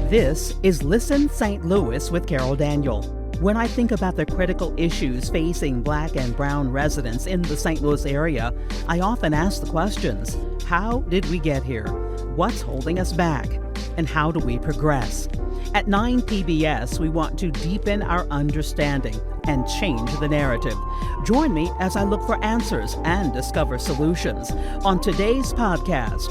This is Listen St. Louis with Carol Daniel. When I think about the critical issues facing Black and Brown residents in the St. Louis area, I often ask the questions: how did we get here? What's holding us back? And how do we progress? At 9 PBS, we want to deepen our understanding and change the narrative. Join me as I look for answers and discover solutions on today's podcast.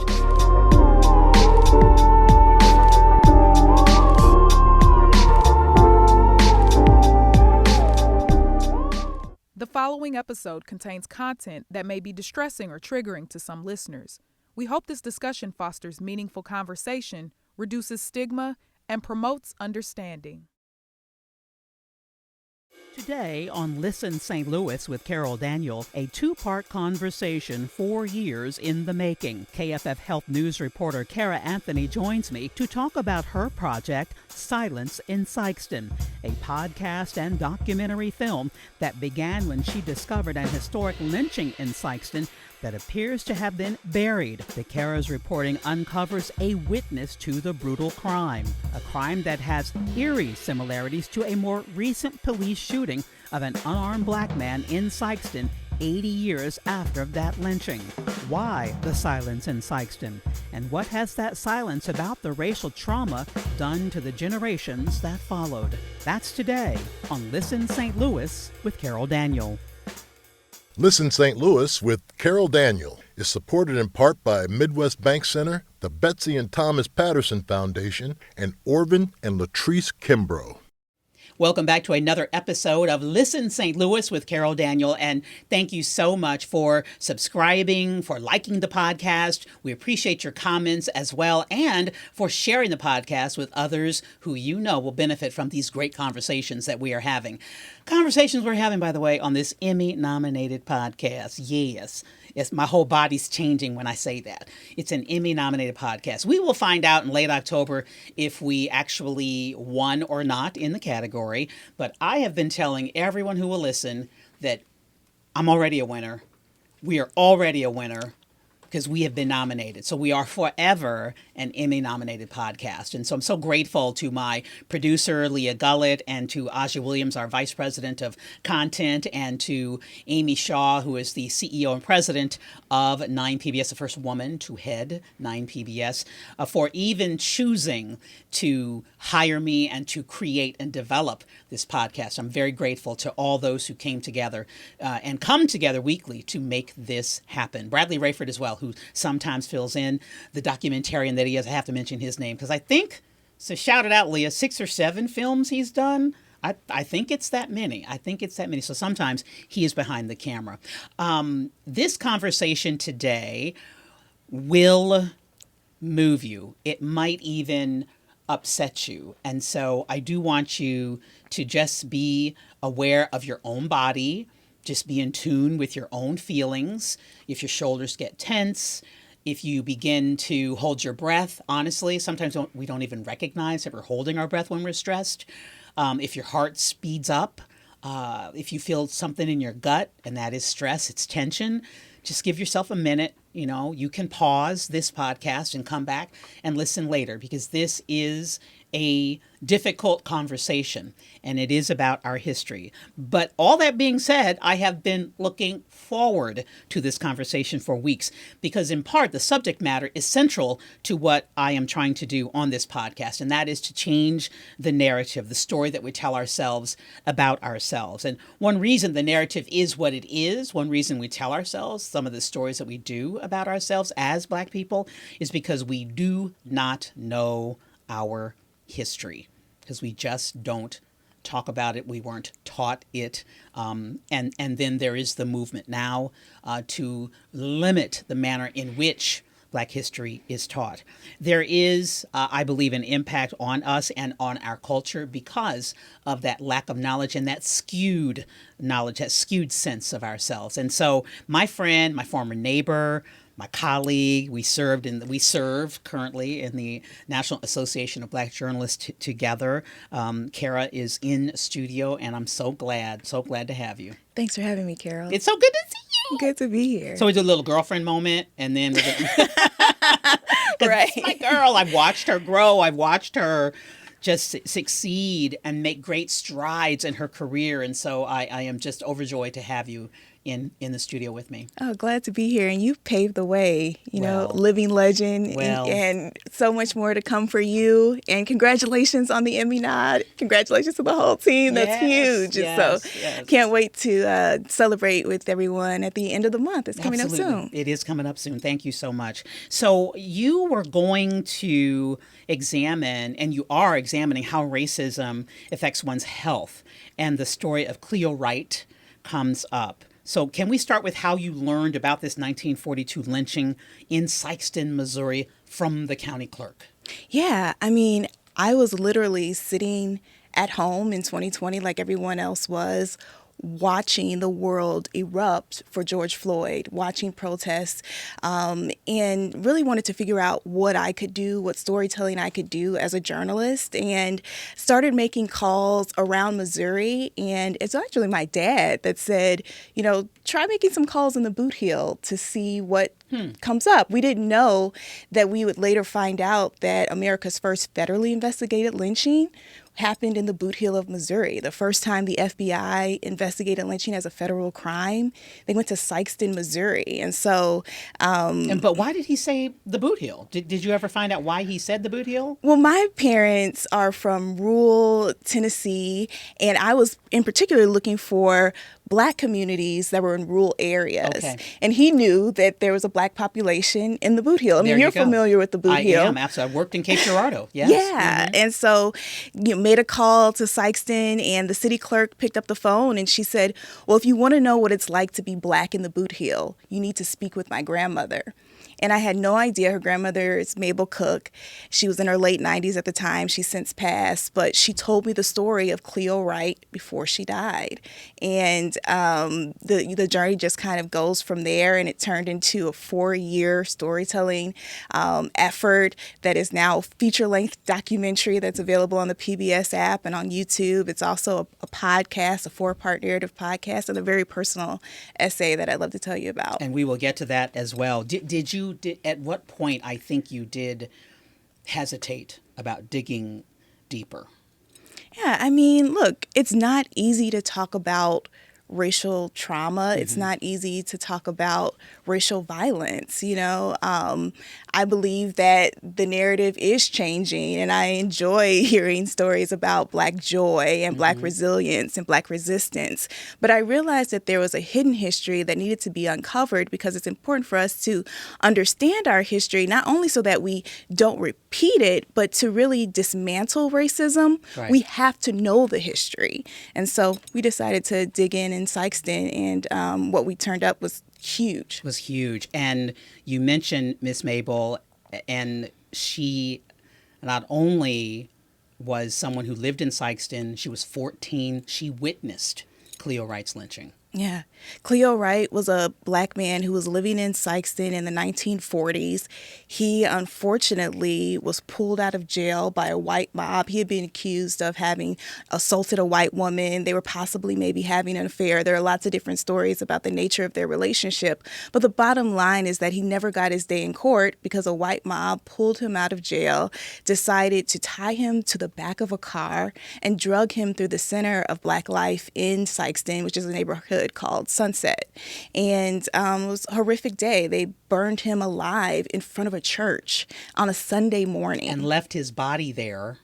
The following episode contains content that may be distressing or triggering to some listeners. We hope this discussion fosters meaningful conversation, reduces stigma, and promotes understanding. Today on Listen St. Louis with Carol Daniel, a two-part conversation 4 years in the making. KFF Health News reporter Cara Anthony joins me to talk about her project, Silence in Sikeston, a podcast and documentary film that began when she discovered an historic lynching in Sikeston that appears to have been buried. The Cara's reporting uncovers a witness to the brutal crime, a crime that has eerie similarities to a more recent police shooting of an unarmed Black man in Sikeston 80 years after that lynching. Why the silence in Sikeston? And what has that silence about the racial trauma done to the generations that followed? That's today on Listen St. Louis with Carol Daniel. Listen St. Louis with Carol Daniel is supported in part by Midwest Bank Center, the Betsy and Thomas Patterson Foundation, and Orvin and Latrice Kimbrough. Welcome back to another episode of Listen St. Louis with Carol Daniel, and thank you so much for subscribing, for liking the podcast. We appreciate your comments as well, and for sharing the podcast with others who you know will benefit from these great conversations that we are having. Conversations we're having, by the way, on this Emmy-nominated podcast. Yes, my whole body's changing when I say that. It's an Emmy-nominated podcast. We will find out in late October if we actually won or not in the category. But I have been telling everyone who will listen that I'm already a winner. We are already a winner because we have been nominated. So we are forever an Emmy-nominated podcast. And so I'm so grateful to my producer, Leah Gullett, and to Aja Williams, our Vice President of Content, and to Amy Shaw, who is the CEO and President of 9 PBS, the first woman to head 9 PBS, for even choosing to hire me and to create and develop this podcast. I'm very grateful to all those who came together and come together weekly to make this happen. Bradley Rayford as well, who sometimes fills in, the documentarian that he is. I have to mention his name because I think, so shout it out, Leah, 6 or 7 films he's done. I think it's that many. So sometimes he is behind the camera. This conversation today will move you. It might even upset you. And so I do want you to just be aware of your own body. Just be in tune with your own feelings. If your shoulders get tense, if you begin to hold your breath, honestly, sometimes we don't even recognize that we're holding our breath when we're stressed. If your heart speeds up, if you feel something in your gut, and that is stress, it's tension, just give yourself a minute. You know, you can pause this podcast and come back and listen later because this is a difficult conversation and it is about our history. But all that being said, I have been looking forward to this conversation for weeks because in part the subject matter is central to what I am trying to do on this podcast, and that is to change the narrative, the story that we tell ourselves about ourselves. And one reason the narrative is what it is, one reason we tell ourselves some of the stories that we do about ourselves as Black people is because we do not know our history, because we just don't talk about it. We weren't taught it. And then there is the movement now to limit the manner in which Black history is taught. There is, I believe, an impact on us and on our culture because of that lack of knowledge and that skewed knowledge, that skewed sense of ourselves. And so my friend, my former neighbor, my colleague, we serve currently in the National Association of Black Journalists together. Cara is in studio, and I'm so glad to have you. Thanks for having me, Carol. It's so good to see you. Good to be here. So we do a little girlfriend moment, and then we're Right. It's my girl. I've watched her grow. I've watched her just succeed and make great strides in her career. And so I am just overjoyed to have you in the studio with me. Oh, glad to be here. And you've paved the way, Well, living legend, well. and so much more to come for you. And congratulations on the Emmy nod. Congratulations to the whole team. That's Yes, huge. yes. Can't wait to celebrate with everyone at the end of the month. It's coming Absolutely. up soon. It is coming up soon. Thank you so much. So you were going to examine, and you are examining, how racism affects one's health. And the story of Cleo Wright comes up. So can we start with how you learned about this 1942 lynching in Sikeston, Missouri, from the county clerk? Yeah, I was literally sitting at home in 2020 like everyone else was, watching the world erupt for George Floyd, watching protests, and really wanted to figure out what I could do, what storytelling I could do as a journalist, and started making calls around Missouri. And it's actually my dad that said, try making some calls in the Bootheel to see what comes up. We didn't know that we would later find out that America's first federally investigated lynching happened in the Bootheel of Missouri. The first time the FBI investigated lynching as a federal crime, they went to Sikeston, Missouri. And so... But why did he say the Bootheel? Did you ever find out why he said the Bootheel? Well, my parents are from rural Tennessee, and I was in particular looking for Black communities that were in rural areas. Okay. And he knew that there was a Black population in the Bootheel. There You're you go. familiar with the Bootheel. I am, absolutely. I worked in Cape Girardeau, yes. Yeah. And so made a call to Sikeston, and the city clerk picked up the phone, and she said, well, if you want to know what it's like to be Black in the Bootheel, you need to speak with my grandmother. And I had no idea. Her grandmother is Mabel Cook. She was in her late 90s at the time. She's since passed. But she told me the story of Cleo Wright before she died. And the journey just kind of goes from there. And it turned into a 4-year storytelling effort that is now a feature-length documentary that's available on the PBS app and on YouTube. It's also a podcast, a 4-part narrative podcast, and a very personal essay that I'd love to tell you about. And we will get to that as well. Did you at what point, I think you did hesitate about digging deeper? Yeah, look, it's not easy to talk about racial trauma. Mm-hmm. It's not easy to talk about racial violence. I believe that the narrative is changing, and I enjoy hearing stories about Black joy and Black resilience and Black resistance. But I realized that there was a hidden history that needed to be uncovered, because it's important for us to understand our history, not only so that we don't repeat it, but to really dismantle racism. Right. We have to know the history. And so we decided to dig in Sikeston, and what we turned up was huge. Was huge. And you mentioned Miss Mabel, and she not only was someone who lived in Sikeston, she was 14. She witnessed Cleo Wright's lynching. Yeah. Cleo Wright was a Black man who was living in Sikeston in the 1940s. He unfortunately was pulled out of jail by a white mob. He had been accused of having assaulted a white woman. They were possibly maybe having an affair. There are lots of different stories about the nature of their relationship. But the bottom line is that he never got his day in court because a white mob pulled him out of jail, decided to tie him to the back of a car, and drug him through the center of Black life in Sikeston, which is a neighborhood called Sunset. And it was a horrific day. They burned him alive in front of a church on a Sunday morning. And left his body there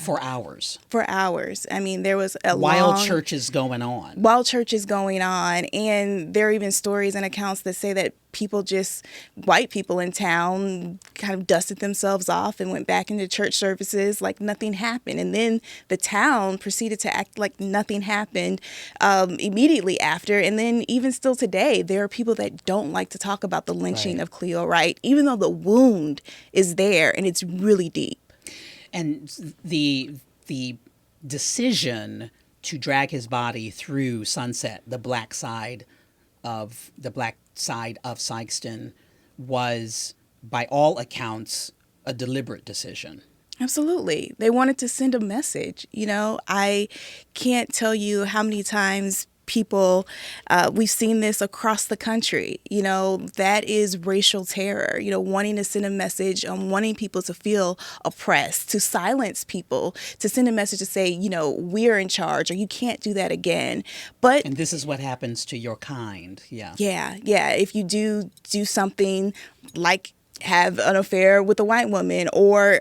for hours. For hours. There was while church is going on. While church is going on. And there are even stories and accounts that say that white people in town kind of dusted themselves off and went back into church services like nothing happened. And then the town proceeded to act like nothing happened immediately after. And then even still today, there are people that don't like to talk about the lynching of Cleo Wright, even though the wound is there and it's really deep. And the decision to drag his body through Sunset, the black side of Sikeston, was, by all accounts, a deliberate decision. Absolutely. They wanted to send a message. I can't tell you how many times people, we've seen this across the country, that is racial terror, wanting to send a message, wanting people to feel oppressed, to silence people, to send a message to say, we're in charge, or you can't do that again. And this is what happens to your kind. Yeah. Yeah. If you do something like have an affair with a white woman or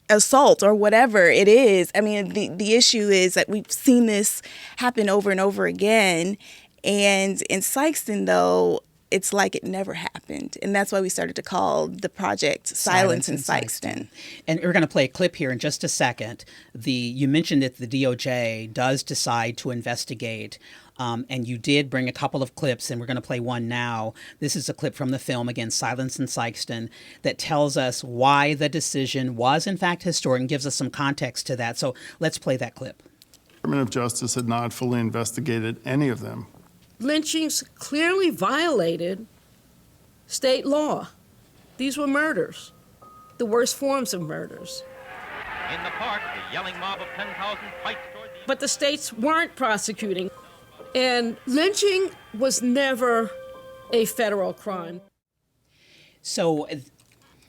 assault or whatever it is. I mean, the issue is that we've seen this happen over and over again. And in Sikeston, though, it's like it never happened. And that's why we started to call the project Silence in Sikeston. And we're going to play a clip here in just a second. You mentioned that the DOJ does decide to investigate. And you did bring a couple of clips, and we're going to play one now. This is a clip from the film, again, Silence in Sikeston, that tells us why the decision was, in fact, historic and gives us some context to that. So let's play that clip. The Department of Justice had not fully investigated any of them. Lynchings clearly violated state law. These were murders, the worst forms of murders. In the park, the yelling mob of 10,000 fights toward the... But the states weren't prosecuting. And lynching was never a federal crime. So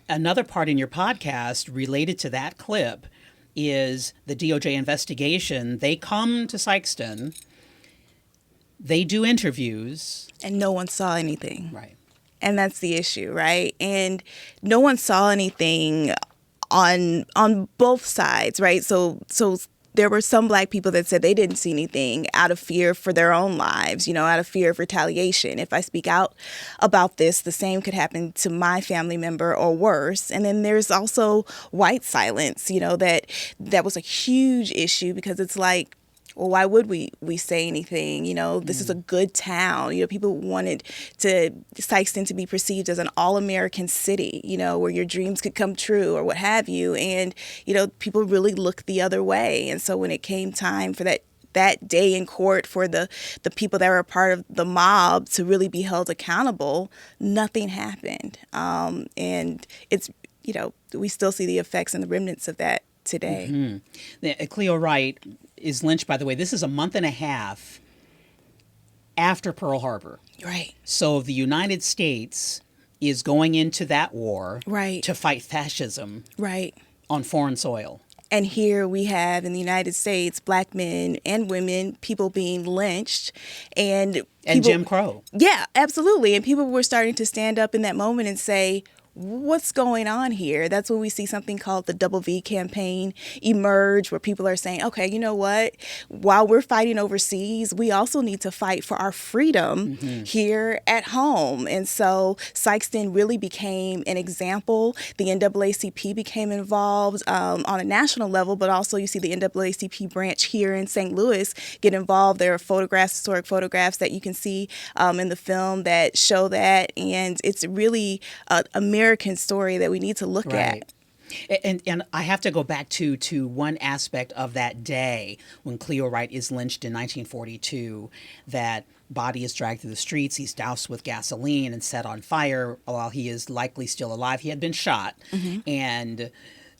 another part in your podcast related to that clip is the DOJ investigation. They come to Sikeston. They do interviews. And no one saw anything. Right. And that's the issue, right? And no one saw anything on both sides, right? So there were some Black people that said they didn't see anything out of fear for their own lives, out of fear of retaliation. If I speak out about this, the same could happen to my family member or worse. And then there's also white silence, that was a huge issue because it's like, well, why would we say anything? This is a good town. People wanted Sikeston to be perceived as an all-American city, where your dreams could come true or what have you. And, people really looked the other way. And so when it came time for that day in court for the people that were a part of the mob to really be held accountable, nothing happened. And it's, we still see the effects and the remnants of that today. Mm-hmm. Cleo Wright is lynched, by the way. This is a month and a half after Pearl Harbor. Right. So the United States is going into that war right. to fight fascism right. on foreign soil. And here we have in the United States, Black men and women, people being lynched. And Jim Crow. Yeah, absolutely. And people were starting to stand up in that moment and say, what's going on here? That's when we see something called the Double V campaign emerge, where people are saying, okay, you know what? While we're fighting overseas, we also need to fight for our freedom here at home. And so Sikeston really became an example. The NAACP became involved on a national level, but also you see the NAACP branch here in St. Louis get involved. There are historic photographs that you can see in the film that show that. And it's really American story that we need to look at. And I have to go back to one aspect of that day when Cleo Wright is lynched in 1942. That body is dragged through the streets. He's doused with gasoline and set on fire while he is likely still alive. He had been shot, and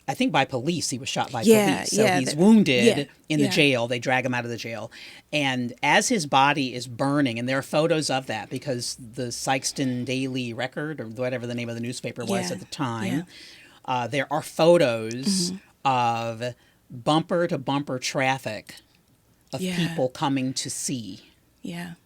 I think by police. He was shot by police. So he's wounded in the jail. They drag him out of the jail. And as his body is burning, and there are photos of that because the Sikeston Daily Record, or whatever the name of the newspaper was at the time, there are photos of bumper-to-bumper traffic of people coming to see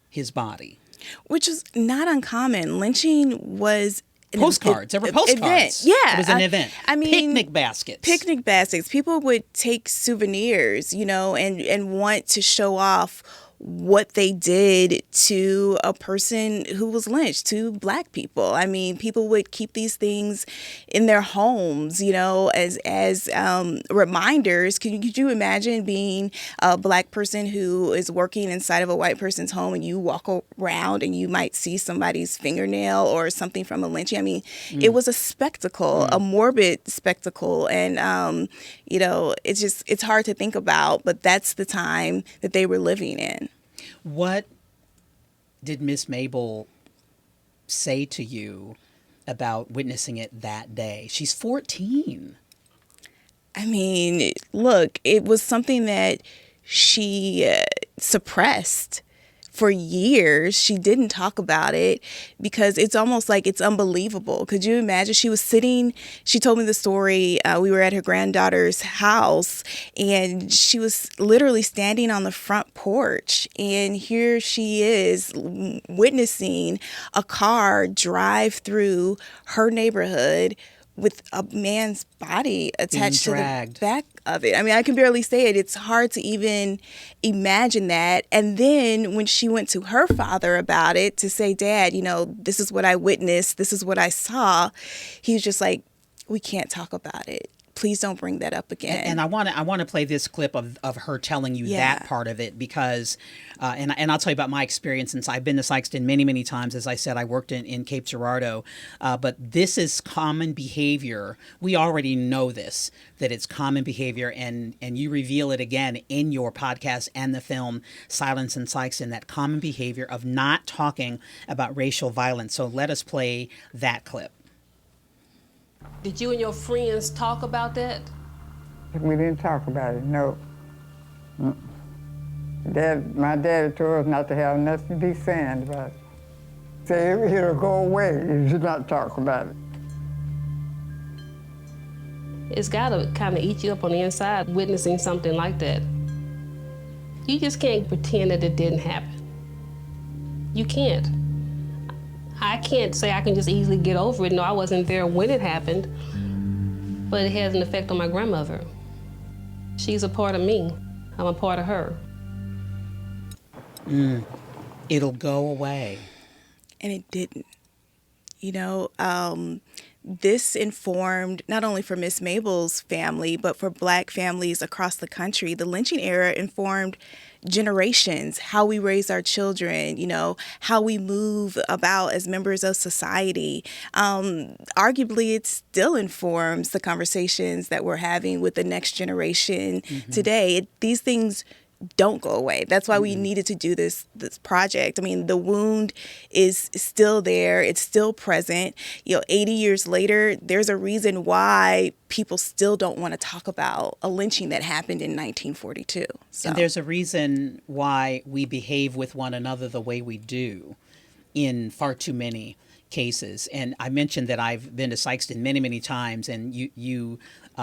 his body. Which is not uncommon. Lynching was postcards. There were postcards. Yeah. It was an event. I mean, picnic baskets. People would take souvenirs, and want to show off what they did to a person who was lynched, to Black people. I mean, people would keep these things in their homes, as reminders. Could you imagine being a Black person who is working inside of a white person's home and you walk around and you might see somebody's fingernail or something from a lynching? I mean, it was a spectacle, a morbid spectacle. And, it's hard to think about, but that's the time that they were living in. What did Miss Mabel say to you about witnessing it that day? She's 14. I mean, look, it was something that she suppressed for years, she didn't talk about it because it's almost like it's unbelievable. Could you imagine? She was sitting, she told me the story, we were at her granddaughter's house, and she was literally standing on the front porch, and here she is witnessing a car drive through her neighborhood with a man's body attached to the back of it. I mean, I can barely say it. It's hard to even imagine that. And then when she went to her father about it to say, Dad, you know, this is what I witnessed, this is what I saw, he was just like, we can't talk about it. Please don't bring that up again. And I want to play this clip of her telling you that part of it because, and I'll tell you about my experience since I've been to Sikeston many times. As I said, I worked in Cape Girardeau, but this is common behavior. We already know this, that it's common behavior, and you reveal it again in your podcast and the film Silence in Sikeston, that common behavior of not talking about racial violence. So let us play that clip. Did you and your friends talk about that? We didn't talk about it, no. My daddy told us not to have nothing to be saying about it. Say it'll go away if you not talk about it. It's gotta kind of eat you up on the inside witnessing something like that. You just can't pretend that it didn't happen. You can't. I can't say I can just easily get over it. No, I wasn't there when it happened, but it has an effect on my grandmother. She's a part of me. I'm a part of her. It'll go away. And it didn't. You know, this informed not only for Miss Mabel's family, but for Black families across the country. The lynching era informed generations, how we raise our children, you know, how we move about as members of society. Arguably, it still informs the conversations that we're having with the next generation today. These things don't go away. That's why we needed to do this project. I mean, the wound is still there. It's still present. You know, 80 years later, there's a reason why people still don't want to talk about a lynching that happened in 1942. So. And there's a reason why we behave with one another the way we do in far too many cases. And I mentioned that I've been to Sikeston many times, and you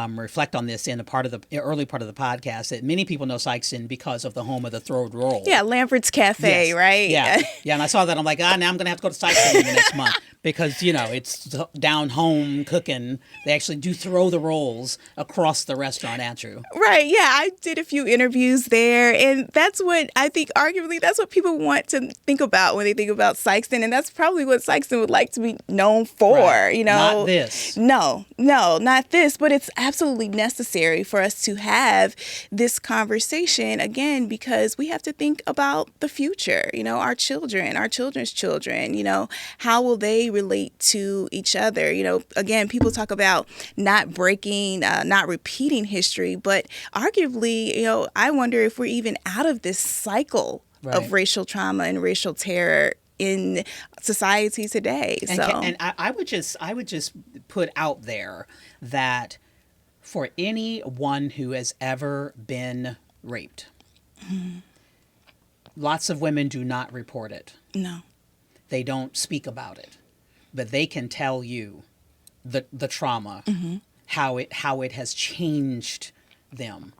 reflect on this in the early part of the podcast, that many people know Sikeston because of the home of the throwed roll. Yeah, Lambert's Cafe, right? Yeah, and I saw that. I'm like, now I'm going to have to go to Sikeston the next month because, you know, it's down home cooking. They actually do throw the rolls across the restaurant at you. Right, yeah. I did a few interviews there, and that's what I think, arguably, that's what people want to think about when they think about Sikeston, and that's probably what Sikeston would like to be known for, you know? Not this. No, not this, but it's absolutely necessary for us to have this conversation, again, because we have to think about the future, you know, our children, our children's children, you know, how will they relate to each other? You know, again, people talk about not breaking, not repeating history, but arguably, you know, I wonder if we're even out of this cycle of racial trauma and racial terror in society today. And I would just put out there that for anyone who has ever been raped, lots of women do not report it. No. They don't speak about it, but they can tell you the trauma, how it has changed them,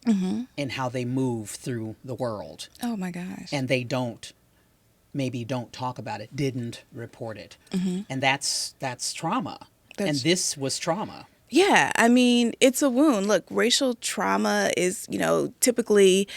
and how they move through the world. Oh my gosh. And they maybe don't talk about it, didn't report it. And that's trauma. And this was trauma. Yeah, I mean, it's a wound. Look, racial trauma is, you know, typically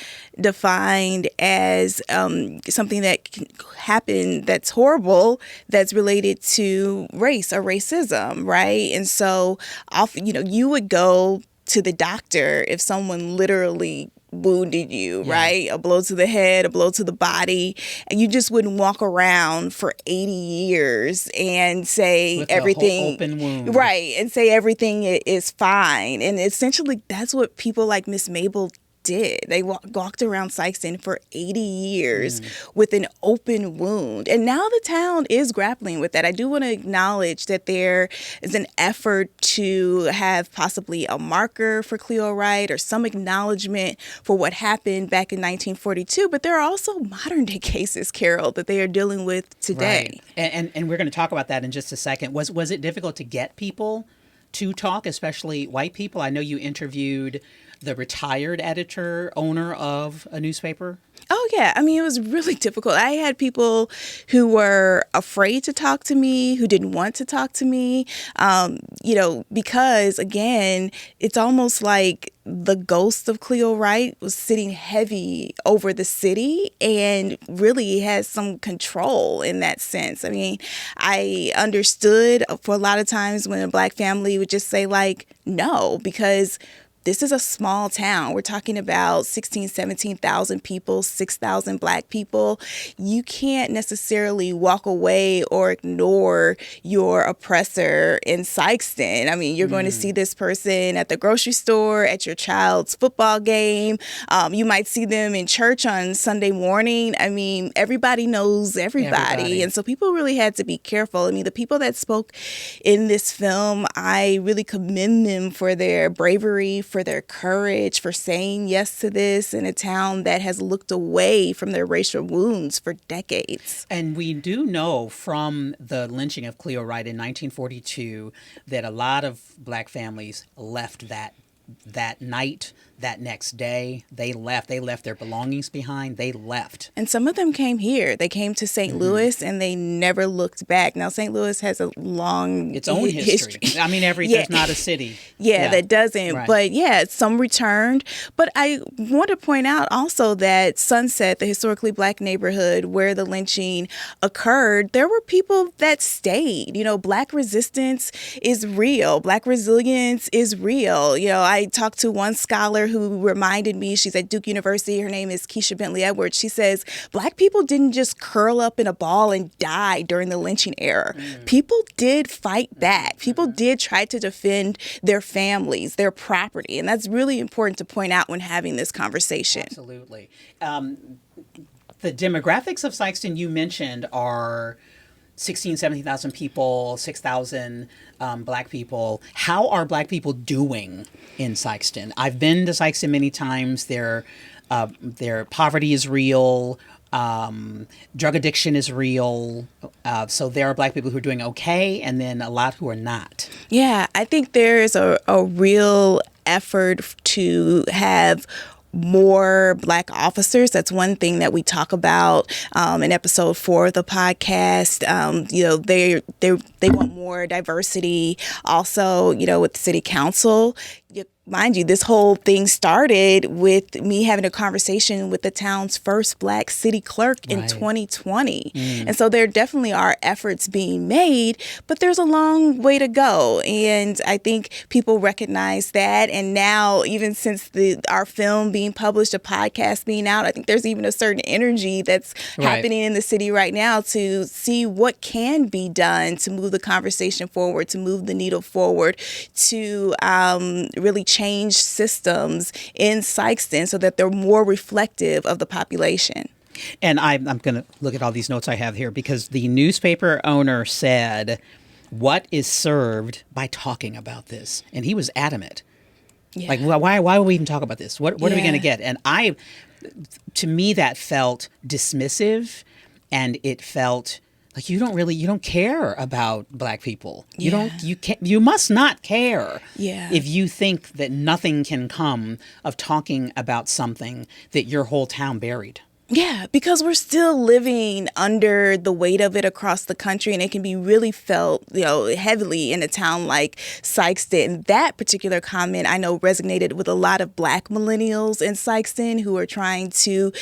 defined as something that can happen that's horrible, that's related to race or racism, right? And so, often, you know, you would go to the doctor if someone literally wounded you, right? A blow to the head, a blow to the body, and you just wouldn't walk around for 80 years and say with everything, a whole open wound. Right, and say everything is fine. And essentially, that's what people like Miss Mabel did. They walked around Sikeston for 80 years with an open wound. And now the town is grappling with that. I do want to acknowledge that there is an effort to have possibly a marker for Cleo Wright or some acknowledgement for what happened back in 1942. But there are also modern day cases, Carol, that they are dealing with today. Right. And we're going to talk about that in just a second. Was it difficult to get people to talk, especially white people? I know you interviewed the retired owner of a newspaper. Oh, yeah. I mean, it was really difficult. I had people who were afraid to talk to me, who didn't want to talk to me, because, again, it's almost like the ghost of Cleo Wright was sitting heavy over the city and really has some control in that sense. I mean, I understood for a lot of times when a Black family would just say, like, no, because this is a small town. We're talking about 16,000, 17,000 people, 6,000 Black people. You can't necessarily walk away or ignore your oppressor in Sikeston. I mean, you're going to see this person at the grocery store, at your child's football game. You might see them in church on Sunday morning. I mean, everybody knows everybody. And so people really had to be careful. I mean, the people that spoke in this film, I really commend them for their bravery, for their courage, for saying yes to this in a town that has looked away from their racial wounds for decades. And we do know from the lynching of Cleo Wright in 1942 that a lot of Black families left that night, that next day. They left their belongings behind. They left. And some of them came here. They came to St. Louis and they never looked back. Now, St. Louis has a long its own history. I mean, there's not a city. That doesn't. Right. But some returned. But I want to point out also that Sunset, the historically Black neighborhood where the lynching occurred, there were people that stayed. Black resistance is real. Black resilience is real. I talked to one scholar who reminded me, she's at Duke University, her name is Keisha Bentley Edwards. She says, Black people didn't just curl up in a ball and die during the lynching era. People did fight back. People did try to defend their families, their property. And that's really important to point out when having this conversation. Absolutely. The demographics of Sikeston you mentioned are 16,000, 17,000 people, 6,000 Black people. How are Black people doing in Sikeston? I've been to Sikeston many times. Their poverty is real. Drug addiction is real. So there are Black people who are doing okay, and then a lot who are not. Yeah, I think there's a real effort to have more Black officers. That's one thing that we talk about in episode 4 of the podcast. They want more diversity. Also, with the city council. Mind you, this whole thing started with me having a conversation with the town's first Black city clerk in 2020. And so there definitely are efforts being made, but there's a long way to go. And I think people recognize that. And now, even since our film being published, a podcast being out, I think there's even a certain energy that's happening in the city right now to see what can be done to move the conversation forward, to move the needle forward, to really change systems in Sikeston so that they're more reflective of the population. And I'm going to look at all these notes I have here because the newspaper owner said, what is served by talking about this? And he was adamant. Yeah. Like, why would we even talk about this? What are we going to get? And to me, that felt dismissive, and it felt like you don't care about Black people. You must not care if you think that nothing can come of talking about something that your whole town buried. Yeah, because we're still living under the weight of it across the country, and it can be really felt, heavily in a town like Sikeston. That particular comment, I know, resonated with a lot of Black millennials in Sikeston who are trying to,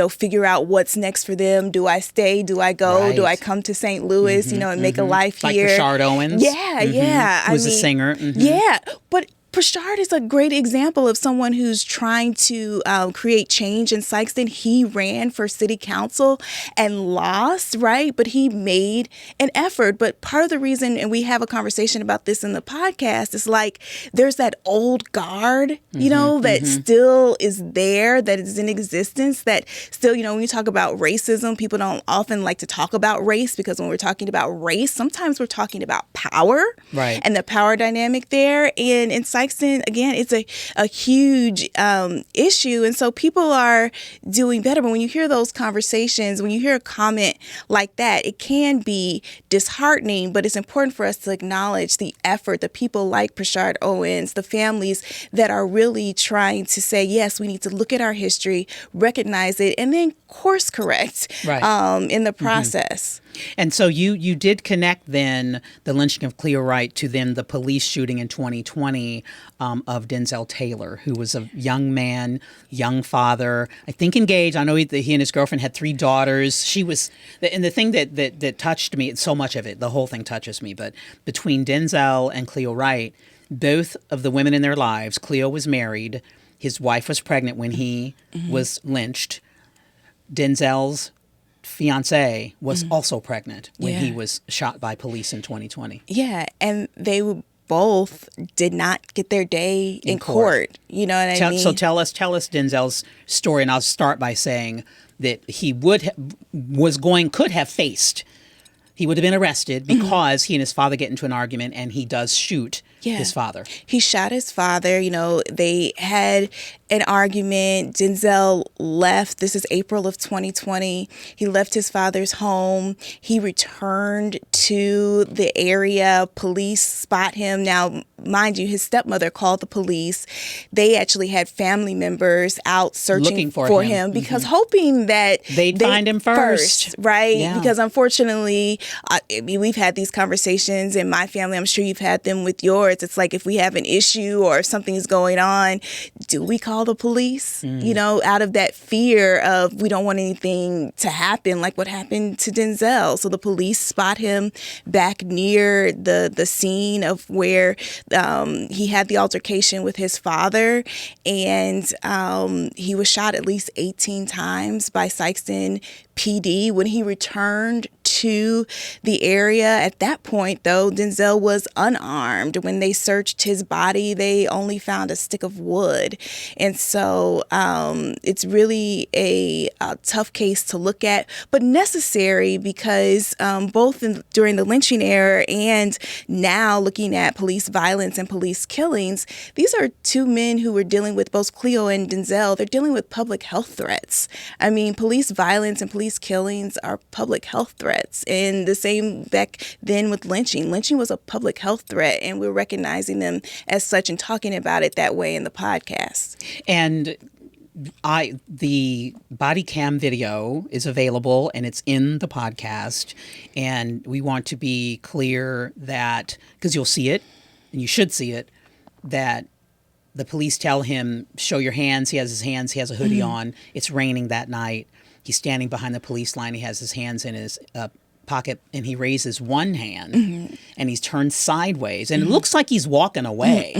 figure out what's next for them. Do I stay? Do I go? Right. Do I come to St. Louis, and make a life like here? Like Rashard Owens. Yeah. Who's a singer. Yeah, but Prashad is a great example of someone who's trying to create change in Sikeston. He ran for city council and lost, right? But he made an effort. But part of the reason, and we have a conversation about this in the podcast, is like there's that old guard, you know, that still is there, that is in existence, that still, you know, when you talk about racism, people don't often like to talk about race, because when we're talking about race, sometimes we're talking about power, right, and the power dynamic there. And in Sikeston, again, it's a huge issue. And so people are doing better. But when you hear those conversations, when you hear a comment like that, it can be disheartening, but it's important for us to acknowledge the effort, the people like Prashad Owens, the families that are really trying to say, yes, we need to look at our history, recognize it, and then course correct in the process. And so you did connect then the lynching of Cleo Wright to then the police shooting in 2020 of Denzel Taylor, who was a young man, young father, I think engaged. I know he and his girlfriend had 3 daughters. She was, and the thing that touched me, so much of it, the whole thing touches me, but between Denzel and Cleo Wright, both of the women in their lives, Cleo was married, his wife was pregnant when he was lynched. Denzel's fiancée was also pregnant when he was shot by police in 2020. Yeah, and they both did not get their day in court. You know what I mean? So tell us Denzel's story, and I'll start by saying that he could have faced. He would have been arrested because he and his father get into an argument, and he does shoot his father. He shot his father. You know, they had an argument. Denzel left. This is April of 2020. He left his father's home. He returned to the area. Police spot him. Now, mind you, his stepmother called the police. They actually had family members out searching for him because hoping that they'd find him first. Right? Yeah. Because unfortunately, I mean, we've had these conversations in my family. I'm sure you've had them with yours. It's like if we have an issue or if something's going on, do we call the police? You know, out of that fear of we don't want anything to happen like what happened to Denzel. So the police spot him back near the scene of where he had the altercation with his father, and he was shot at least 18 times by Sikeston PD. When he returned to the area, at that point, though, Denzel was unarmed. When they searched his body, they only found a stick of wood. And so it's really a tough case to look at, but necessary because both during the lynching era and now looking at police violence and police killings, these are 2 men who were dealing with, both Cleo and Denzel, they're dealing with public health threats. I mean, police violence and police killings are public health threats. And the same back then with lynching. Lynching was a public health threat, and we're recognizing them as such and talking about it that way in the podcast. And the body cam video is available, and it's in the podcast. And we want to be clear that, because you'll see it, and you should see it, that the police tell him, show your hands. He has his hands. He has a hoodie on. It's raining that night. He's standing behind the police line. He has his hands in his pocket, and he raises one hand, and he's turned sideways, and it looks like he's walking away.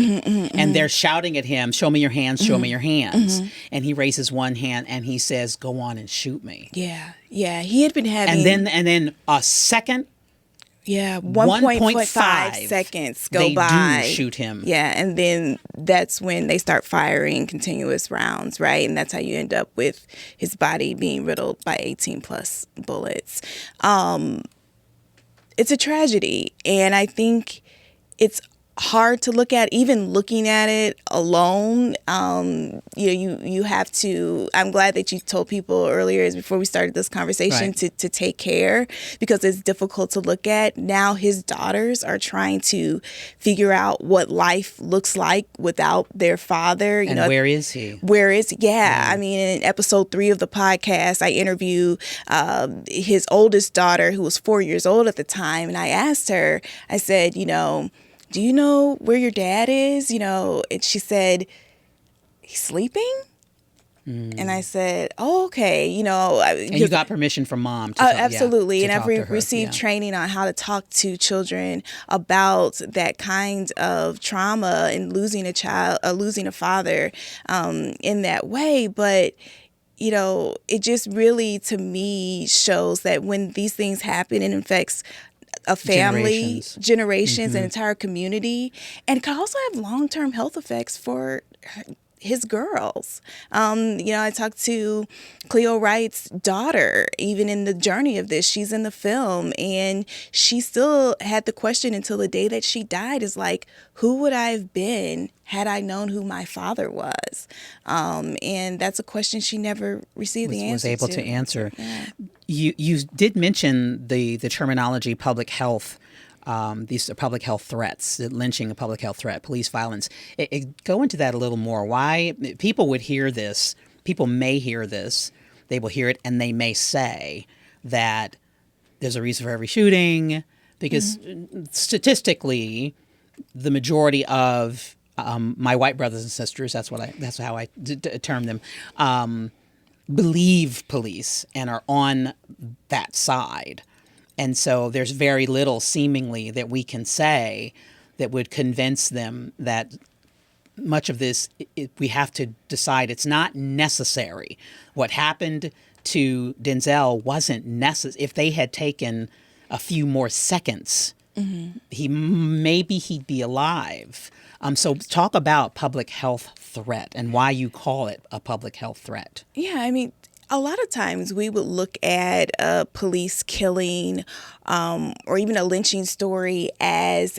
And they're shouting at him, "Show me your hands! Show me your hands!" And he raises one hand, and he says, "Go on and shoot me." Yeah. He had been having, and then a second. 1.5 seconds go by. They do shoot him. Yeah, and then that's when they start firing continuous rounds, right? And that's how you end up with his body being riddled by 18 plus bullets. It's a tragedy, and I think it's hard to look at. Even looking at it alone, you have to. I'm glad that you told people earlier, before we started this conversation, to take care, because it's difficult to look at. Now his daughters are trying to figure out what life looks like without their father. And where is he? Yeah. I mean, in episode 3 of the podcast, I interview his oldest daughter, who was 4 years old at the time, and I asked her, I said, do you know where your dad is? And she said, he's sleeping? And I said, oh, okay, And you got permission from mom to absolutely. to And I've talk to her. received training on how to talk to children about that kind of trauma and losing a child, losing a father in that way. But it just really, to me, shows that when these things happen, it affects a family, generations, an entire community, and it can also have long-term health effects for his girls. I talked to Cleo Wright's daughter, even in the journey of this. She's in the film, and she still had the question until the day that she died, is like, who would I have been had I known who my father was? And that's a question she never received the answer to. Was able to answer. Yeah. You did mention the terminology public health. These are public health threats, lynching, a public health threat, police violence. Go into that a little more. Why people would hear this, people may hear this, they will hear it, and they may say that there's a reason for every shooting, because statistically, the majority of my white brothers and sisters, that's how I term them, believe police and are on that side. And so there's very little seemingly that we can say that would convince them that much of this, we have to decide it's not necessary. What happened to Denzel wasn't necessary. If they had taken a few more seconds, he'd be alive. So talk about public health threat and why you call it a public health threat. Yeah, I mean, a lot of times we would look at a police killing or even a lynching story as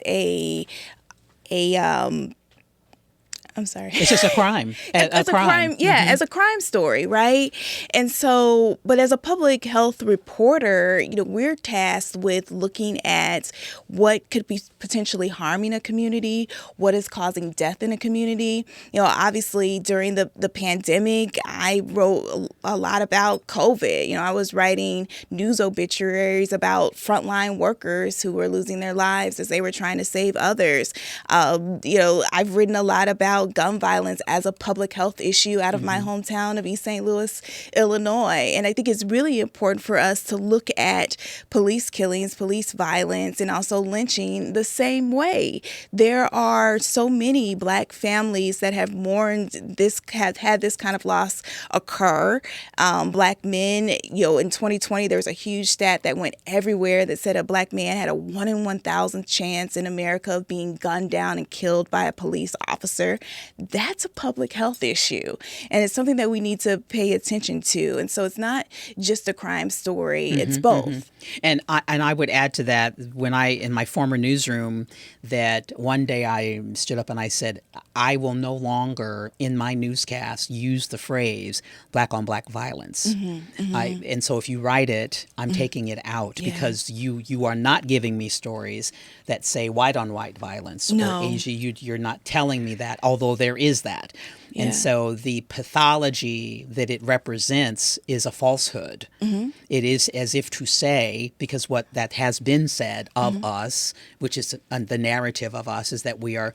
I'm sorry. It's just a crime. As a crime. Yeah, as a crime story, right? And so, but as a public health reporter, we're tasked with looking at what could be potentially harming a community, what is causing death in a community. Obviously during the pandemic, I wrote a lot about COVID. I was writing news obituaries about frontline workers who were losing their lives as they were trying to save others. I've written a lot about gun violence as a public health issue out of my hometown of East St. Louis, Illinois. And I think it's really important for us to look at police killings, police violence, and also lynching the same way. There are so many Black families that have mourned this, have had this kind of loss occur. Black men, in 2020, there was a huge stat that went everywhere that said a Black man had a 1 in 1,000 chance in America of being gunned down and killed by a police officer. That's a public health issue, and it's something that we need to pay attention to. And so it's not just a crime story, it's both. And I would add to that, when in my former newsroom, that one day I stood up and I said, I will no longer in my newscast use the phrase Black on Black violence. And so if you write it, I'm taking it out because you are not giving me stories that say white on white violence or Asia. You're not telling me that, although there is that. Yeah. And so the pathology that it represents is a falsehood. It is as if to say, because what that has been said of us, which is the narrative of us, is that we are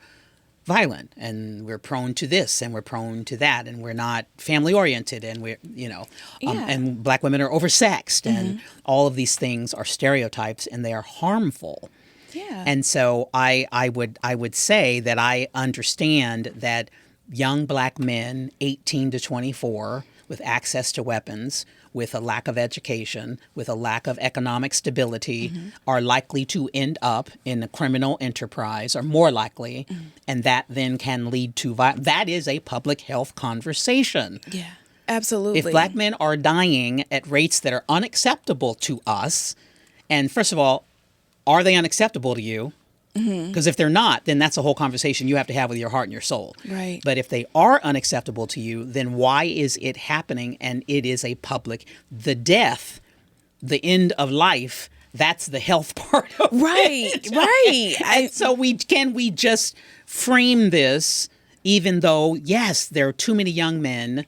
violent and we're prone to this and we're prone to that and we're not family oriented and we're, and Black women are oversexed and all of these things are stereotypes and they are harmful. Yeah. And so I would say that I understand that young Black men, 18 to 24, with access to weapons, with a lack of education, with a lack of economic stability, are likely to end up in a criminal enterprise, or more likely, and that then can lead to violence. That is a public health conversation. Yeah, absolutely. If Black men are dying at rates that are unacceptable to us, and first of all, are they unacceptable to you? Because if they're not, then that's a whole conversation you have to have with your heart and your soul. Right. But if they are unacceptable to you, then why is it happening? And it is a public, the death, the end of life, that's the health part of it. Right. And so we just frame this, even though, yes, there are too many young men,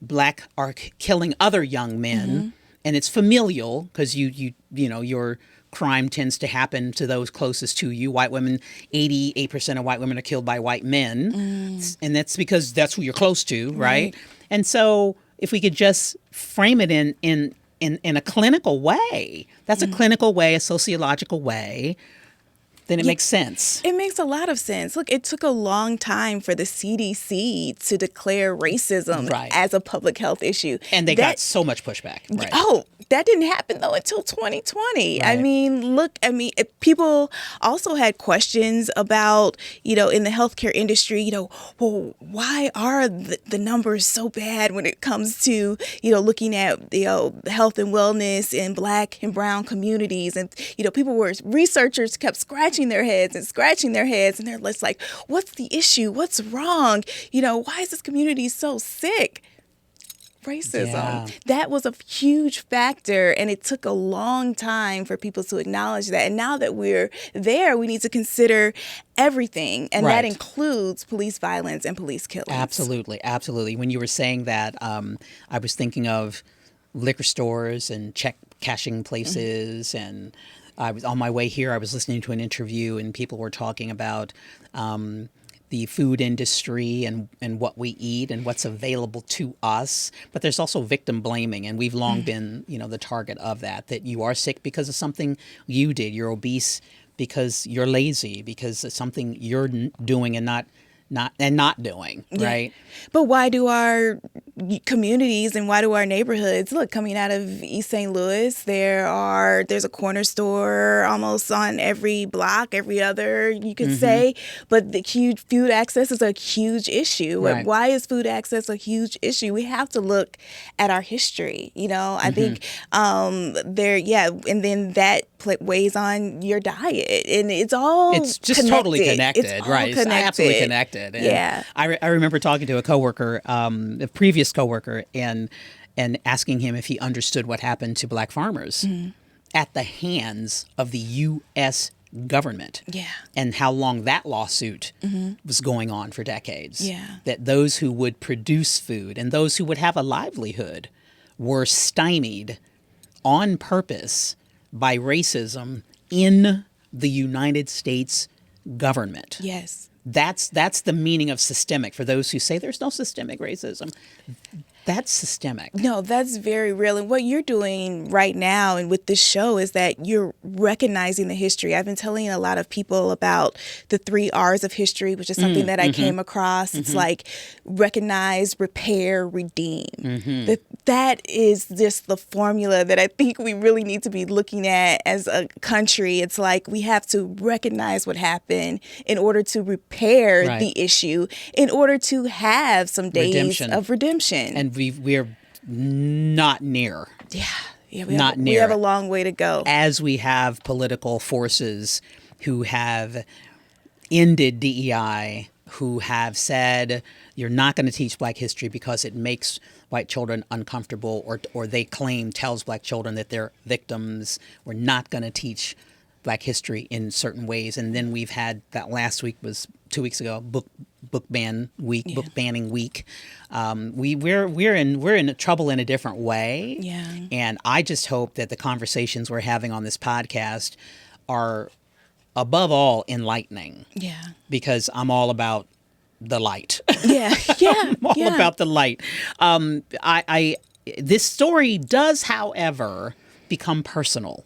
Black, are killing other young men, and it's familial because your crime tends to happen to those closest to you. White women, 88% of white women are killed by white men. And that's because that's who you're close to, right? And so if we could just frame it in a clinical way, that's a clinical way, a sociological way, then it makes sense. It makes a lot of sense. Look, it took a long time for the CDC to declare racism as a public health issue. And they got so much pushback. Right. Oh, that didn't happen, though, until 2020. Right. I mean, look, people also had questions about, in the healthcare industry, well, why are the numbers so bad when it comes to, looking at, health and wellness in Black and brown communities? And, researchers kept scratching their heads, and they're just like, what's the issue? What's wrong? Why is this community so sick? Racism. Yeah. That was a huge factor, and it took a long time for people to acknowledge that. And now that we're there, we need to consider everything, and that includes police violence and police killings. Absolutely, absolutely. When you were saying that, I was thinking of liquor stores and check cashing places, and I was on my way here. I was listening to an interview, and people were talking about the food industry and what we eat and what's available to us. But there's also victim blaming, and we've long been, the target of that you are sick because of something you did. You're obese because you're lazy, because it's something you're doing and not doing, right? But why do our communities and why do our neighborhoods, look, coming out of East St. Louis, there's a corner store almost on every block, every other, you could say, but the huge food access is a huge issue. Right. Why is food access a huge issue? We have to look at our history, I think and then that weighs on your diet, and it's just connected. Totally connected, it's right? It's absolutely connected. And I remember talking to a coworker, a previous coworker, and asking him if he understood what happened to Black farmers at the hands of the U.S. government. Yeah. And how long that lawsuit was going on for decades. Yeah. That those who would produce food and those who would have a livelihood were stymied on purpose by racism in the United States government. Yes. That's the meaning of systemic. For those who say there's no systemic racism, that's systemic. No, that's very real. And what you're doing right now and with this show is that you're recognizing the history. I've been telling a lot of people about the 3 R's of history, which is something that I came across. It's like recognize, repair, redeem. That is just the formula that I think we really need to be looking at as a country. It's like we have to recognize what happened in order to repair the issue, in order to have some days of redemption. And we're not near. We have a long way to go. As we have political forces who have ended DEI, who have said you're not going to teach Black history because it makes white children uncomfortable, or they tells Black children that they're victims. We're not going to teach Black history in certain ways. And then we've had that last week was 2 weeks ago, book banning week. We're in trouble in a different way. Yeah. And I just hope that the conversations we're having on this podcast are above all enlightening. Yeah. Because I'm all about the light. Yeah. I'm all about the light. This story does, however, become personal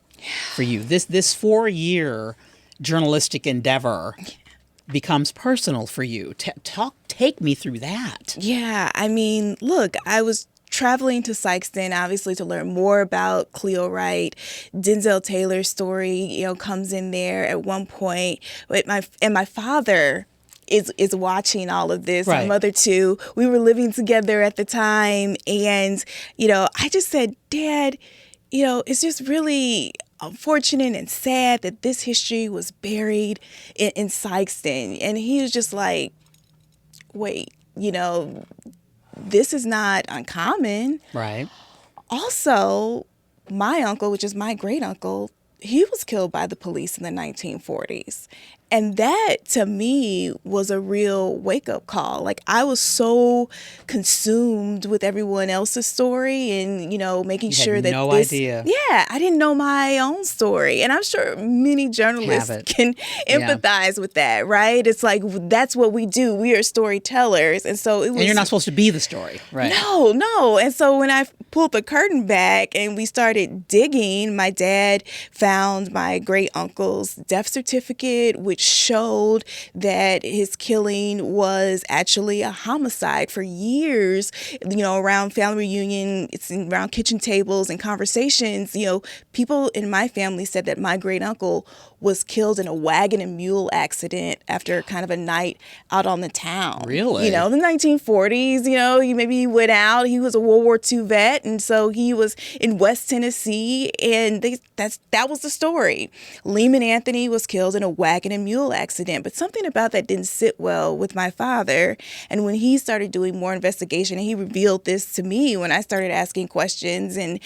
for you. This 4-year journalistic endeavor becomes personal for you. Take me through that. Yeah, I mean, look, I was traveling to Sikeston, obviously, to learn more about Cleo Wright. Denzel Taylor's story, comes in there at one point. My father is watching all of this. Right. My mother too. We were living together at the time, and I just said, Dad, it's just really unfortunate and sad that this history was buried in Sikeston. And he was just like, wait, this is not uncommon. Right. Also, my uncle, which is my great uncle, he was killed by the police in the 1940s. And that, to me, was a real wake-up call. Like, I was so consumed with everyone else's story and, making sure that no idea. Yeah, I didn't know my own story. And I'm sure many journalists can empathize with that, right? It's like, that's what we do. We are storytellers. And so it was... And you're not supposed to be the story, right? No. And so when I pulled the curtain back and we started digging, my dad found my great uncle's death certificate, which showed that his killing was actually a homicide. For years, around family reunion, it's around kitchen tables and conversations, people in my family said that my great uncle was killed in a wagon and mule accident after kind of a night out on the town. Really? The 1940s, maybe he went out. He was a World War II vet, and so he was in West Tennessee, and that was the story. Lehman Anthony was killed in a wagon and mule accident, but something about that didn't sit well with my father. And when he started doing more investigation, and he revealed this to me when I started asking questions and,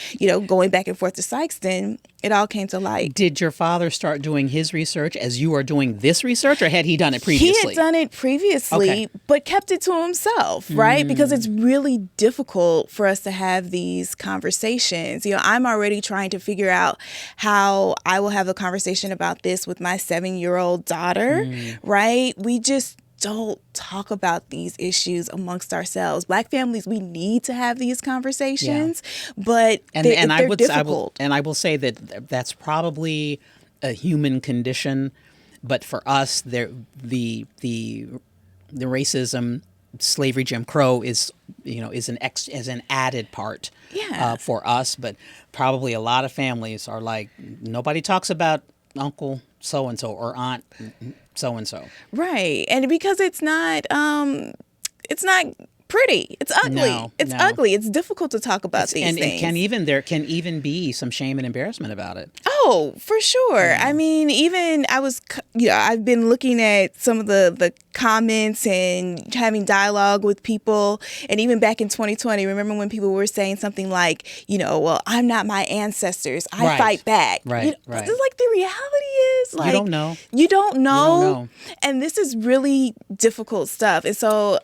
going back and forth to Sikeston, it all came to light. Did your father start doing his research as you are doing this research, or had he done it previously? He had done it previously, but kept it to himself, right? Because it's really difficult for us to have these conversations. I'm already trying to figure out how I will have a conversation about this with my 7-year-old daughter, right? We just don't talk about these issues amongst ourselves. Black families, we need to have these conversations, but they're difficult. I will say that that's probably a human condition, but for us, the racism, slavery, Jim Crow is an added part for us. But probably a lot of families are like, nobody talks about Uncle so and so or Aunt so and so. Right, and because it's not pretty. It's ugly. It's ugly. It's difficult to talk about these things. And there can even be some shame and embarrassment about it. Oh, for sure. I mean, even I've been looking at some of the comments and having dialogue with people. And even back in 2020, remember when people were saying something like, well, I'm not my ancestors. I fight back. Right. It's like the reality is like, you don't know. You don't know. And this is really difficult stuff. And so,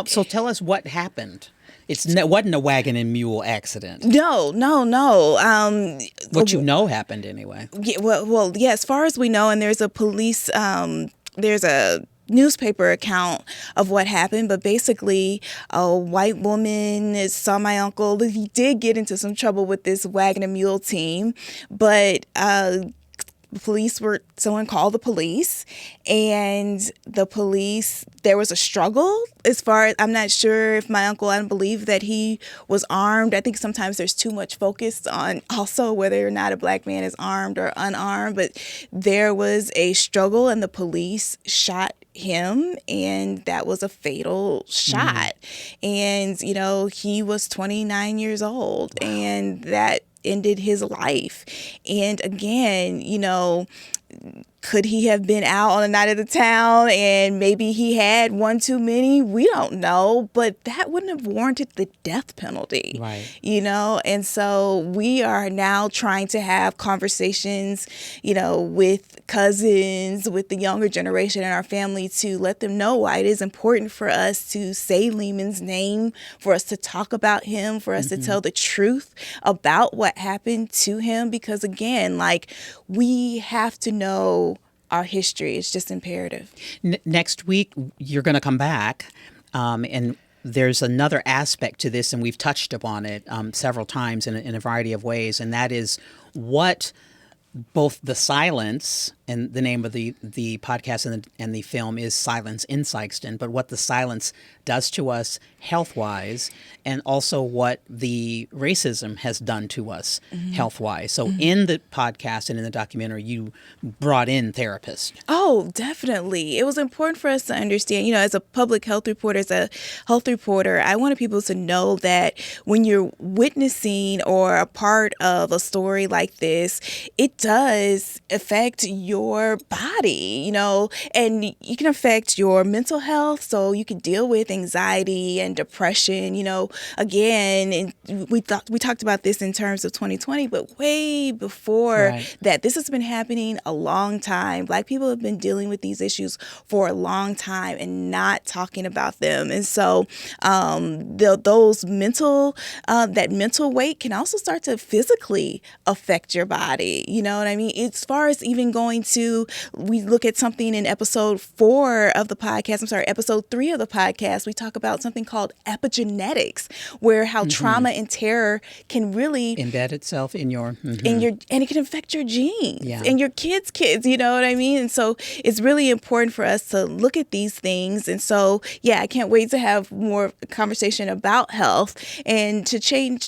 So tell us what happened. It wasn't a wagon and mule accident. No. What happened anyway. Yeah, as far as we know, and there's a newspaper account of what happened, but basically a white woman saw my uncle. He did get into some trouble with this wagon and mule team, but someone called the police, and there was a struggle as far as, I'm not sure if my uncle, I don't believe that he was armed. I think sometimes there's too much focus on also whether or not a black man is armed or unarmed, but there was a struggle and the police shot him, and that was a fatal shot. And, he was 29 years old, and that ended his life. And again, could he have been out on a night of the town and maybe he had one too many? We don't know, but that wouldn't have warranted the death penalty. Right. And so we are now trying to have conversations, with cousins, with the younger generation in our family, to let them know why it is important for us to say Lehman's name, for us to talk about him, for us to tell the truth about what happened to him. Because again, we have to know our history. It's just imperative. Next week, you're going to come back, and there's another aspect to this, and we've touched upon it several times in a variety of ways, and that is what both the silence, and the name of the podcast and the film is Silence in Sikeston, but what the silence does to us health-wise, and also what the racism has done to us health-wise. So in the podcast and in the documentary, you brought in therapists. Oh, definitely. It was important for us to understand, as a public health reporter, I wanted people to know that when you're witnessing or a part of a story like this, it does affect your your body, and you can affect your mental health. So you can deal with anxiety and depression, again, and we talked about this in terms of 2020, but way before that, this has been happening a long time. Black people have been dealing with these issues for a long time and not talking about them. And so those mental weight can also start to physically affect your body. You know what I mean? As far as even we look at something in episode 3 of the podcast, we talk about something called epigenetics, where how trauma and terror can really embed itself in your, and it can affect your genes and your kids, you know what I mean? And so it's really important for us to look at these things. And so, I can't wait to have more conversation about health and to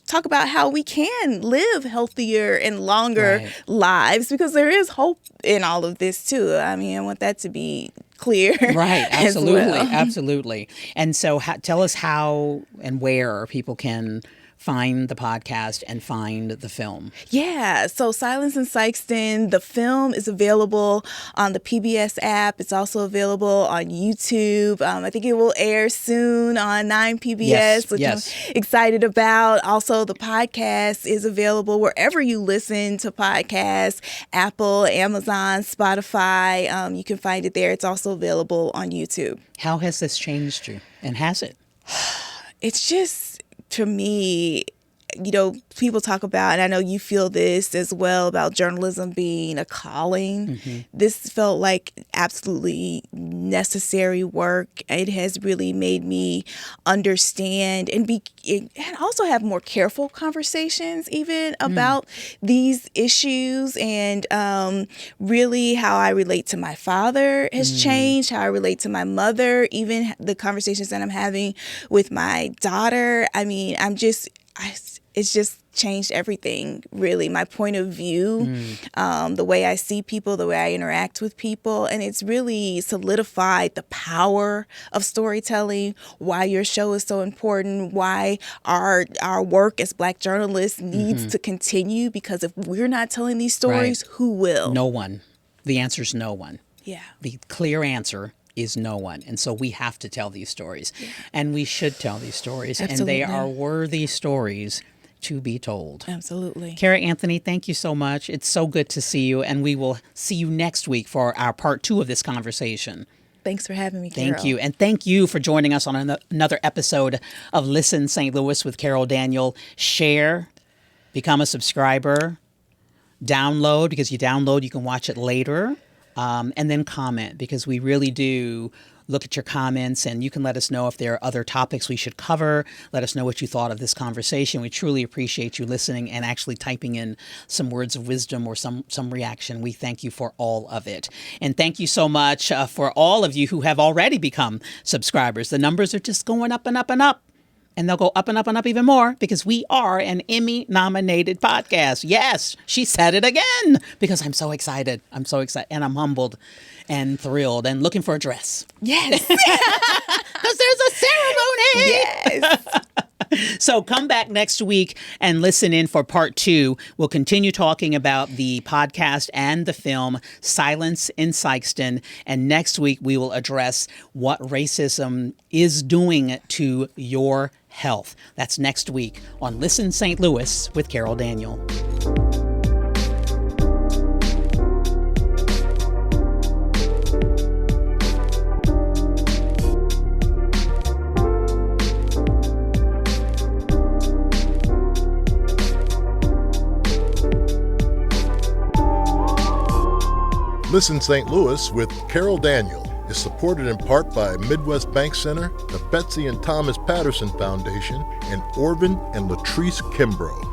talk about how we can live healthier and longer lives, because there is hope in all of this too. I mean, I want that to be clear. Right. Absolutely. Well. Absolutely. And so tell us how and where people can find the podcast and find the film. Yeah. So Silence in Sikeston, the film is available on the PBS app. It's also available on YouTube. I think it will air soon on 9 PBS, which I'm excited about. Also, the podcast is available wherever you listen to podcasts, Apple, Amazon, Spotify. You can find it there. It's also available on YouTube. How has this changed you? And has it? It's just, to me, people talk about, and I know you feel this as well, about journalism being a calling. This felt like absolutely necessary work. It has really made me understand and also have more careful conversations even about these issues, and really how I relate to my father has changed, how I relate to my mother, even the conversations that I'm having with my daughter. I mean, it's just changed everything, really. My point of view, the way I see people, the way I interact with people. And it's really solidified the power of storytelling, why your show is so important, why our work as Black journalists needs to continue, because if we're not telling these stories, who will? No one. The answer is no one. Yeah. The clear answer is no one. And so we have to tell these stories. And we should tell these stories. Absolutely. And they are worthy stories to be told. Absolutely. Cara Anthony, thank you so much. It's so good to see you. And we will see you next week for our part 2 of this conversation. Thanks for having me, Carol. Thank you. And thank you for joining us on another episode of Listen St. Louis with Carol Daniel. Share, become a subscriber, download, because you download, you can watch it later. And then comment, because we really do look at your comments, and you can let us know if there are other topics we should cover. Let us know what you thought of this conversation. We truly appreciate you listening and actually typing in some words of wisdom or some reaction. We thank you for all of it. And thank you so much for all of you who have already become subscribers. The numbers are just going up and up and up. And they'll go up and up and up even more, because we are an Emmy-nominated podcast. Yes, she said it again, because I'm so excited. I'm so excited. And I'm humbled and thrilled and looking for a dress. Yes. Because there's a ceremony. Yes. So come back next week and listen in for part 2. We'll continue talking about the podcast and the film Silence in Sikeston. And next week we will address what racism is doing to your health. That's next week on Listen St. Louis with Carol Daniel. Listen St. Louis with Carol Daniel is supported in part by Midwest Bank Center, the Betsy and Thomas Patterson Foundation, and Orvin and Latrice Kimbrough.